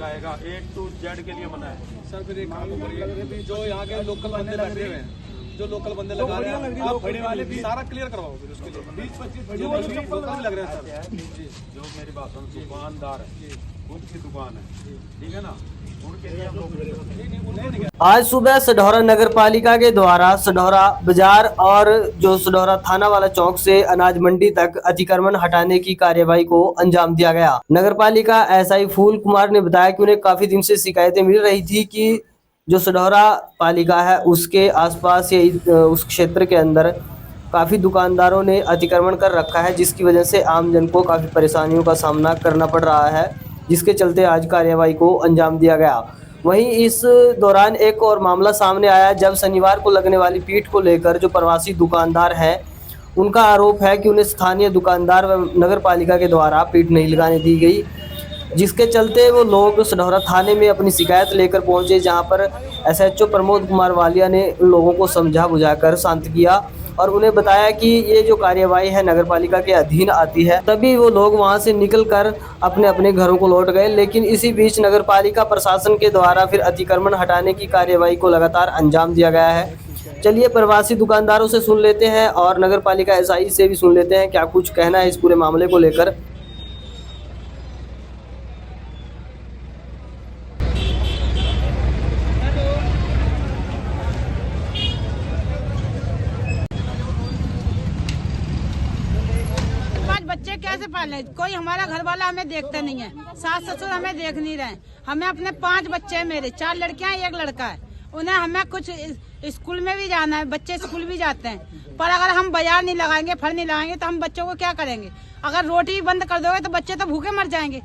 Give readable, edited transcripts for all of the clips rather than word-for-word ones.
लगाएगा, A to Z के लिए मना है। सर फिर एक काम करिए, जो यहाँ के लोकल बंदे बैठे हुए हैं, जो लोकल बंदे लगा रहे हैं, आप बड़े वाले भी सारा क्लियर करवाओ फिर उसके लिए 20-25 जो लोकल लग रहे हैं सर। जी जो मेरी बात सुनो, दुकानदार है, खुद की दुकान है, ठीक है ना, उनके लिए हम लोग आज सुबह सढौरा नगर पालिका के द्वारा सढौरा बाजार और जो सढौरा थाना वाला चौक से अनाज मंडी तक अतिक्रमण हटाने की कार्यवाही को अंजाम दिया गया। नगर पालिका एसआई फूल कुमार ने बताया कि उन्हें काफी दिन से शिकायतें मिल रही थी कि जो सढौरा पालिका है उसके आसपास या उस क्षेत्र के अंदर काफी दुकानदारों ने अतिक्रमण कर रखा है, जिसकी वजह से आम जन को काफी परेशानियों का सामना करना पड़ रहा है, जिसके चलते आज कार्यवाही को अंजाम दिया गया। वहीं इस दौरान एक और मामला सामने आया जब शनिवार को लगने वाली पीठ को लेकर जो प्रवासी दुकानदार हैं उनका आरोप है कि उन्हें स्थानीय दुकानदार व नगर पालिका के द्वारा पीठ नहीं लगाने दी गई, जिसके चलते वो लोग सढौरा थाने में अपनी शिकायत लेकर पहुंचे, जहां पर एसएचओ प्रमोद कुमार वालिया ने उन लोगों को समझा बुझाकर शांत किया और उन्हें बताया कि ये जो कार्यवाही है नगर पालिका के अधीन आती है। तभी वो लोग वहां से निकलकर अपने अपने घरों को लौट गए, लेकिन इसी बीच नगर पालिका प्रशासन के द्वारा फिर अतिक्रमण हटाने की कार्यवाही को लगातार अंजाम दिया गया है। चलिए प्रवासी दुकानदारों से सुन लेते हैं और नगर पालिका एसआई से भी सुन लेते हैं क्या कुछ कहना है इस पूरे मामले को लेकर। बच्चे कैसे पाले? कोई हमारा घर वाला हमें देखता नहीं है, सास ससुर हमें देख नहीं रहे। हमें अपने 5 बच्चे हैं, मेरे 4 लड़कियां 1 लड़का है। उन्हें हमें कुछ स्कूल में भी जाना है, बच्चे स्कूल भी जाते हैं, पर अगर हम बाजार नहीं लगाएंगे, फल नहीं लगाएंगे तो हम बच्चों को क्या करेंगे? अगर रोटी बंद कर दोगे तो बच्चे तो भूखे मर जाएंगे।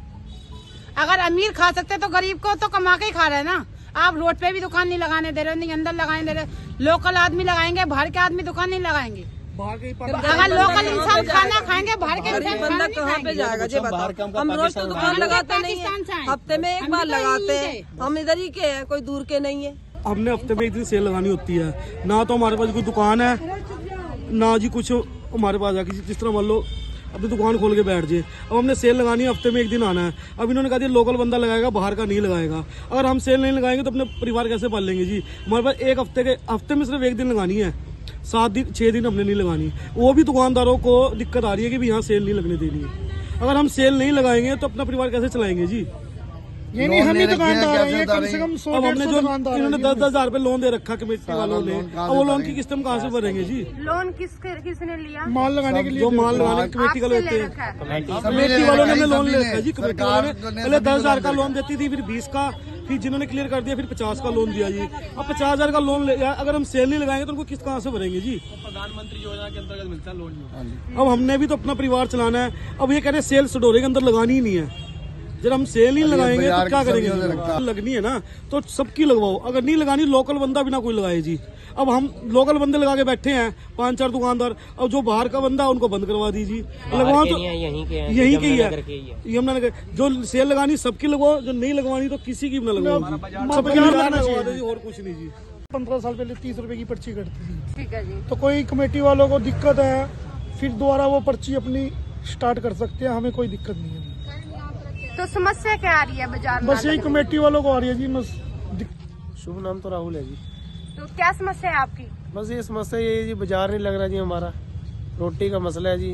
अगर अमीर खा सकते तो गरीब को तो कमा के ही खा रहे हैं ना। आप रोड पे भी दुकान नहीं लगाने दे रहे, नहीं अंदर लगाने दे रहे। लोकल आदमी लगाएंगे, बाहर के आदमी दुकान नहीं लगाएंगे। अगर लोकल इंसान खाना खाएंगे, बाहर के इंसान बंदा कहाँ पे जाएगा? जी बताओ, हम रोज तो दुकान लगाते नहीं है, हफ्ते में एक बार लगाते हैं। हम इधर ही के हैं, कोई दूर के नहीं है। हमने हफ्ते में एक दिन सेल लगानी होती है, ना तो हमारे पास कोई दुकान है ना जी कुछ हमारे पास है। जिस तरह मान लो अपनी दुकान खोल के बैठ जाए, अब हमने सेल लगानी है, हफ्ते में एक दिन आना है। अब इन्होंने कहा दिया लोकल बंदा लगाएगा, बाहर का नहीं लगाएगा। अगर हम सेल नहीं लगाएंगे तो अपने परिवार कैसे पाल लेंगे जी? हमारे पास एक हफ्ते में सिर्फ एक दिन लगानी है, 7 दिन 6 दिन हमने नहीं लगानी। वो भी दुकानदारों को दिक्कत आ रही है कि यहाँ सेल नहीं लगने देनी है। अगर हम सेल नहीं लगाएंगे तो अपना परिवार कैसे चलाएंगे जी? ये नहीं हम ही दुकानदार हैं, कम से कम 100 अब हमने जो इन्होंने 10-10 हज़ार रुपए लोन दे रखा कमेटी वालों ने, अब वो लोन की किस्त हम कहाँ से भरेंगे जी? लोन किसने लिया? माल लगाने के लिए, जो माल लगाने कमेटी का लेते हैं, कमेटी वालों ने लोन ले रखा है जी। कमेटी वालों ने पहले 10,000 का लोन देती थी, फिर 20 का, फिर जिन्होंने क्लियर कर दिया फिर 50 का लोन दिया जी। अब 50,000 का लोन अगर हम सेल नहीं लगाएंगे तो उनको किस्त कहाँ से भरेंगे जी? प्रधानमंत्री योजना के अंतर्गत मिलता है लोन। अब हमने भी तो अपना परिवार चलाना है। अब ये कह रहे सेल सढौरे के अंदर लगानी ही नहीं है। जब हम सेल नहीं लगाएंगे तो क्या करेंगे? लगनी है ना तो सबकी लगवाओ, अगर नहीं लगानी लोकल बंदा बिना कोई लगाए जी। अब हम लोकल बंदे लगा के बैठे हैं 5-4 दुकानदार, अब जो बाहर का बंदा है उनको बंद करवा दीजिए। लगवाओ तो यहीं के ही है, यमुनानगर। जो सेल लगानी सबकी लगवाओ, जो नहीं लगवानी तो किसी की भी ना लगवाओ, सबकी लगवा दीजिए और कुछ नहीं जी। 15 साल पहले 30 रुपए की पर्ची कटती थी, ठीक है जी। तो कोई कमेटी वालों को दिक्कत है फिर दोबारा वो पर्ची अपनी स्टार्ट कर सकते हैं, हमें कोई दिक्कत नहीं है। तो समस्या क्या आ रही है बाजार में? बस यही कमेटी वालों को आ रही है जी। शुभ नाम तो राहुल है जी। तो क्या समस्या है आपकी? बस ये समस्या ये है जी, बाजार नहीं लग रहा जी हमारा, रोटी का मसला है जी।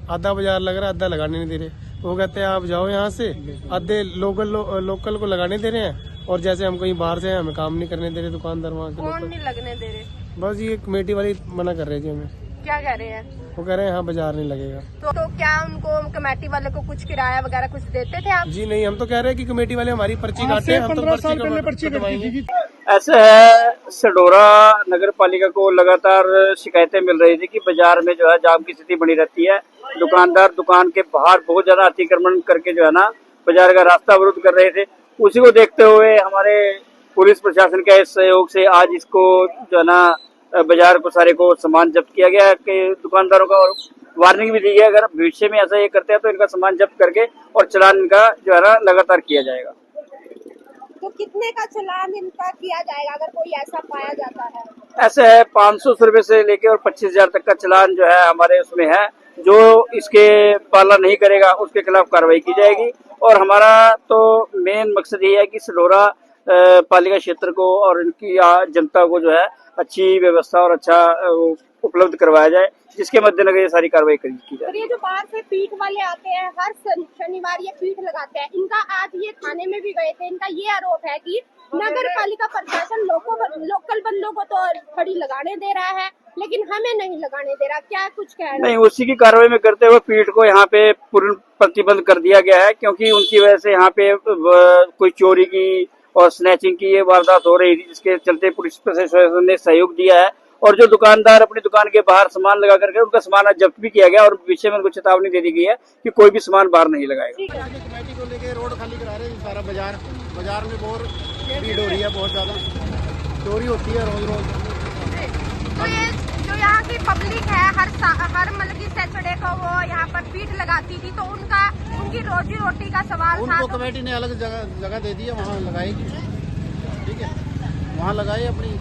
आधा बाजार लग रहा है, आधा लगाने नहीं दे रहे। वो कहते हैं आप जाओ यहाँ से, आधे लोकल को लगाने दे रहे हैं, और जैसे हम कहीं बाहर से हैं हमें काम नहीं करने दे रहे दुकानदार वहाँ के। कौन नहीं लगने दे रहे? बस ये कमेटी वाली मना कर रहे जी हमें। क्या कह रहे हैं? वो कह रहे हैं यहाँ बाजार नहीं लगेगा। तो क्या उनको कमेटी वाले को कुछ किराया वगैरह कुछ देते थे आप? जी नहीं, हम तो कह रहे हैं कि कमेटी वाले हमारी पर्ची काटे, हम तो 15 साल पहले पर्ची कटती थी। ऐसा है, सढौरा नगर पालिका को लगातार शिकायतें मिल रही थी कि बाजार में जो है जाम की स्थिति बनी रहती है। दुकानदार दुकान के बाहर बहुत ज्यादा अतिक्रमण करके जो है ना बाजार का रास्ता अवरुद्ध कर रहे थे। उसी को देखते हुए हमारे पुलिस प्रशासन के सहयोग से आज इसको जो है ना बाजार को सारे को सामान जब्त किया गया कि दुकानदारों का, और वार्निंग भी दी है अगर भविष्य में ऐसा ये करते हैं तो इनका सामान जब्त करके और चालान इनका जो है ना लगातार किया जाएगा। तो कितने का चालान इनका किया जाएगा अगर कोई ऐसा पाया जाता है? ऐसे है 500 रुपए से लेके और 25,000 तक का चालान जो है हमारे उसमें है। जो इसके पालन नहीं करेगा उसके खिलाफ कार्रवाई की जाएगी। और हमारा तो मेन मकसद ये है कि सडोरा पालिका क्षेत्र को और इनकी जनता को जो है अच्छी व्यवस्था और अच्छा उपलब्ध करवाया जाए, जिसके मद्देनजर ये सारी कार्रवाई की जाए। ये जो बाहर से पीठ वाले आते हैं, हर शनिवार ये पीठ लगाते हैं, इनका आज ये थाने में भी गए थे। इनका ये आरोप है कि नगर पालिका प्रशासन लोकल बंदों को तो खड़ी लगाने दे रहा है, लेकिन हमें नहीं लगाने दे रहा। क्या कुछ कह रहे हैं? नहीं, उसी की कार्रवाई में करते हुए पीठ को यहाँ पे पूर्ण प्रतिबंध कर दिया गया है, क्योंकि उनकी वजह से यहाँ पे कोई चोरी की और स्नैचिंग की ये वारदात हो रही थी, जिसके चलते पुलिस प्रशासन ने सहयोग दिया है। और जो दुकानदार अपनी दुकान के बाहर सामान लगा करके उनका सामान आज जब्त भी किया गया और पीछे में उनको चेतावनी दे दी गई है कि कोई भी सामान बाहर नहीं लगाएगा। कमेटी को लेके रोड खाली करा रहे हैं सारा बाजार में बहुत भीड़ हो रही है, बहुत ज्यादा चोरी होती है रोज रोज। तो ये जो यहाँ की पब्लिक है हर मतलब की सैटरडे को वो यहाँ पर पीठ लगाती थी, तो उनकी रोजी रोटी का सवाल था। उनको कमेटी ने अलग जगह दे दी है, वहाँ लगाएगी, ठीक है, वहाँ लगाए अपनी